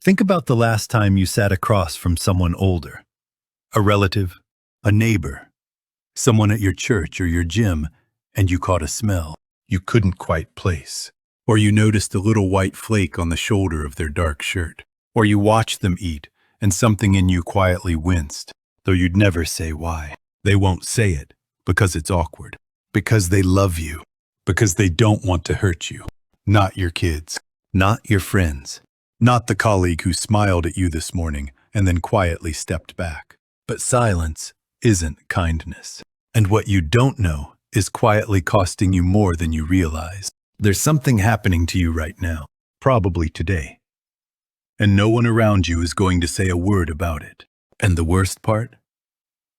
Think about the last time you sat across from someone older. A relative, a neighbor, someone at your church or your gym, and you caught a smell you couldn't quite place. Or you noticed a little white flake on the shoulder of their dark shirt. Or you watched them eat, and something in you quietly winced, though you'd never say why. They won't say it, because it's awkward. Because they love you. Because they don't want to hurt you. Not your kids. Not your friends. Not the colleague who smiled at you this morning and then quietly stepped back. But silence isn't kindness. And what you don't know is quietly costing you more than you realize. There's something happening to you right now, probably today. And no one around you is going to say a word about it. And the worst part?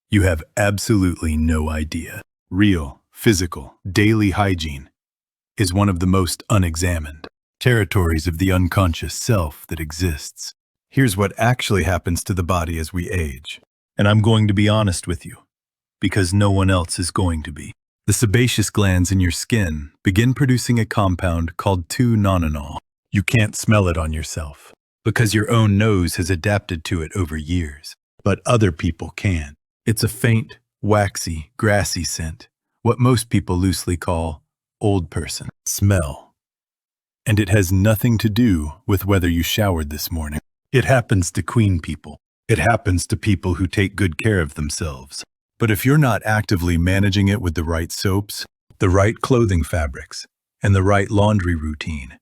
You have absolutely no idea. Real, physical, daily hygiene is one of the most unexamined territories of the unconscious self that exists. Here's what actually happens to the body as we age. And I'm going to be honest with you, because no one else is going to be. The sebaceous glands in your skin begin producing a compound called 2-nonanol. You can't smell it on yourself, because your own nose has adapted to it over years. But other people can. It's a faint, waxy, grassy scent, what most people loosely call old person smell. And it has nothing to do with whether you showered this morning. It happens to clean people. It happens to people who take good care of themselves. But if you're not actively managing it with the right soaps, the right clothing fabrics, and the right laundry routine,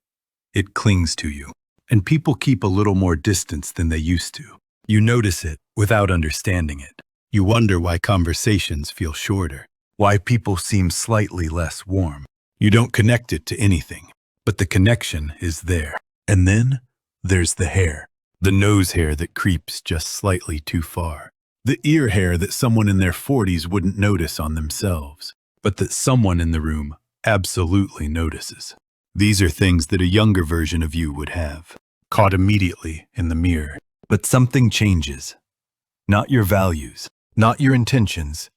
it clings to you. And people keep a little more distance than they used to. You notice it without understanding it. You wonder why conversations feel shorter, why people seem slightly less warm. You don't connect it to anything, but the connection is there. And then there's the hair, the nose hair that creeps just slightly too far. The ear hair that someone in their 40s wouldn't notice on themselves, but that someone in the room absolutely notices. These are things that a younger version of you would have, caught immediately in the mirror. But something changes. Not your values, not your intentions,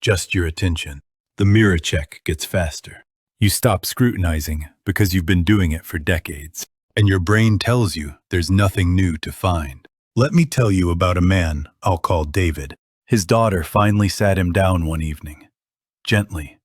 just your attention. The mirror check gets faster. You stop scrutinizing because you've been doing it for decades, and your brain tells you there's nothing new to find. Let me tell you about a man I'll call David. His daughter finally sat him down one evening, gently,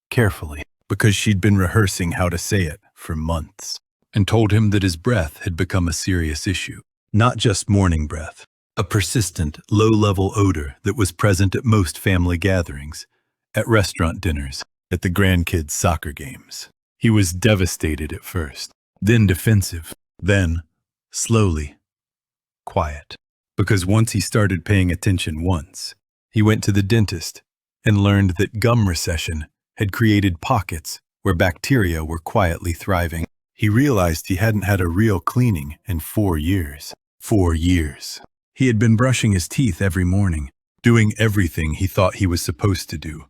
carefully, because she'd been rehearsing how to say it for months, and told him that his breath had become a serious issue. Not just morning breath, a persistent, low-level odor that was present at most family gatherings, at restaurant dinners, at the grandkids' soccer games. He was devastated at first, then defensive, then, slowly, quiet. Because once he started paying attention once, he went to the dentist and learned that gum recession had created pockets where bacteria were quietly thriving. He realized he hadn't had a real cleaning in 4 years. 4 years. He had been brushing his teeth every morning, doing everything he thought he was supposed to do.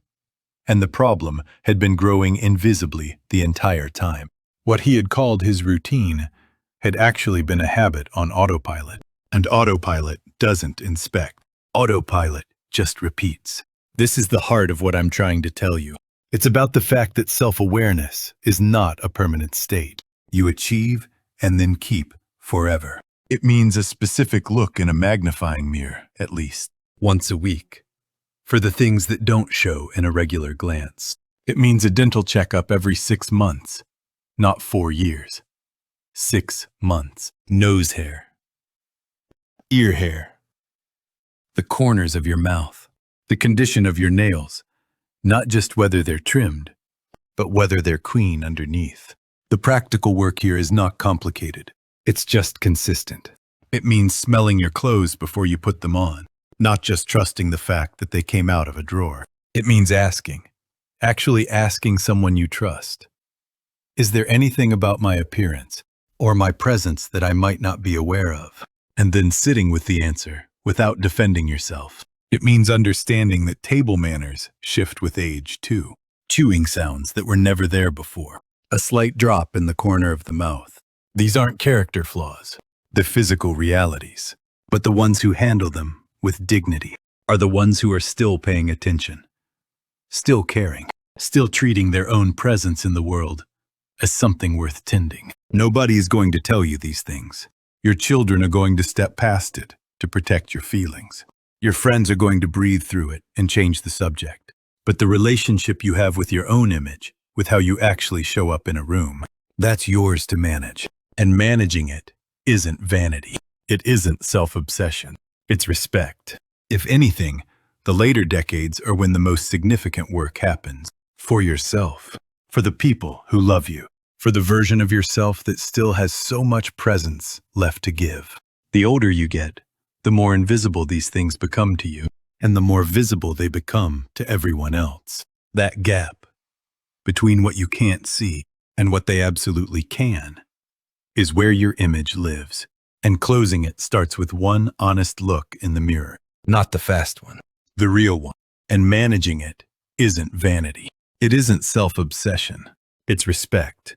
And the problem had been growing invisibly the entire time. What he had called his routine had actually been a habit on autopilot. And autopilot doesn't inspect. Autopilot just repeats. This is the heart of what I'm trying to tell you. It's about the fact that self-awareness is not a permanent state. You achieve and then keep forever. It means a specific look in a magnifying mirror, at least, once a week, for the things that don't show in a regular glance. It means a dental checkup every 6 months, not 4 years. 6 months. Nose hair. Ear hair. The corners of your mouth. The condition of your nails. Not just whether they're trimmed, but whether they're clean underneath. The practical work here is not complicated. It's just consistent. It means smelling your clothes before you put them on, not just trusting the fact that they came out of a drawer. It means actually asking someone you trust. Is there anything about my appearance or my presence that I might not be aware of? And then sitting with the answer without defending yourself. It means understanding that table manners shift with age too. Chewing sounds that were never there before. A slight drop in the corner of the mouth. These aren't character flaws, they're physical realities. But the ones who handle them with dignity are the ones who are still paying attention, still caring, still treating their own presence in the world as something worth tending. Nobody is going to tell you these things. Your children are going to step past it to protect your feelings. Your friends are going to breathe through it and change the subject. But the relationship you have with your own image, with how you actually show up in a room, that's yours to manage. And managing it isn't vanity. It isn't self-obsession. It's respect. If anything, the later decades are when the most significant work happens. For yourself. For the people who love you. For the version of yourself that still has so much presence left to give. The older you get, the more invisible these things become to you, and the more visible they become to everyone else. That gap between what you can't see and what they absolutely can is where your image lives. And closing it starts with one honest look in the mirror. Not the fast one. The real one. And managing it isn't vanity. It isn't self-obsession. It's respect.